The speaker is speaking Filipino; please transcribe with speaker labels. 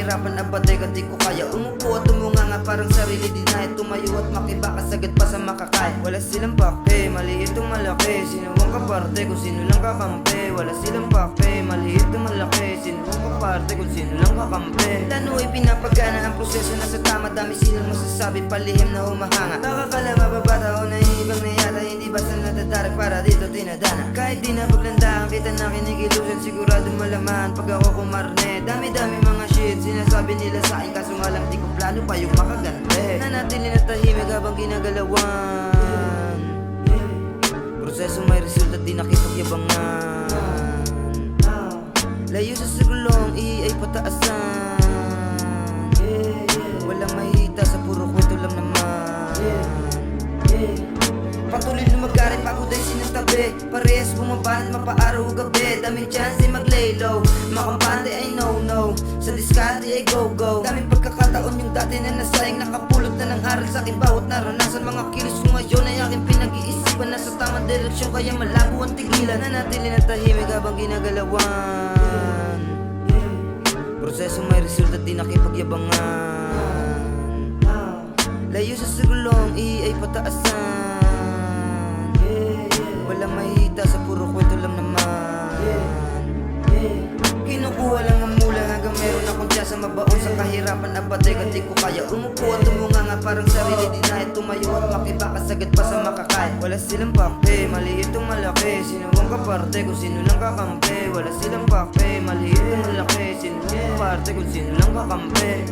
Speaker 1: kahirapan abate ka di ko kaya. Umupo at tumunga nga parang sarili dinaya. Tumayo at makibaka sagad pa sa makakaya. Wala silang pake, maliit o malaki. Sino ang kaparte kung sino lang kakampi. Wala silang pake, maliit o malaki. Sino ang kaparte kung sino lang kakampi. Lano ay pinapagana ang proseso na sa tama. Dami silang masasabi, palihim na humahanga. Nakakala mababata o nahihibang na yata. Hindi basta natatarag para dito tinadana. Kahit di na paglandahan kita na kinikilusan, sigurado malaman pag ako kumarne. Dami-dami mga shit sinasabi nila sa akin, kaso nga lang di ko plano pa yung makagante. Nanatili na tahimik habang ginagalawan. Proseso may resulta, di nakipagyabangan. Layo sa sigulong, ay pataasan. Walang mahihita sa puro kwento lang naman. Patuloy lumagarin, pagod ay sinastabi. Parehas bumabanat, mapaaraw o gabi. Daming chance ay mag-lay low, makampante ay no-no. Sa diskarte ay go-go. Daming pagkakataon yung dati na nasayang. Nakapulot na ng aral sa akin bawat naranasan. Mga kilos ko ngayon ay aking pinag-iisipan. Nasa tamang direksyon kaya malabo ang tigilan. Nanatili na tahimik habang ginagalawan. Proseso may resulta, di nakipagyabangan. Layo sa sigulong, ay pataasan. Walang mahihita sa puro kwento lang naman. Kinukuha lang ang mula hanggang meron akong tiyasa mabaon sa kahirapan. Abate ka di ko kaya. Umupo at tumunga nga parang sarili dinaya. Tumayo at makibaka sagad pa sa makakaya. Wala silang pake, maliit o malaki. Sino ang kaparte kung sino lang kakampi. Wala silang pake, maliit o malaki. Sino ang kaparte kung sino lang kakampi.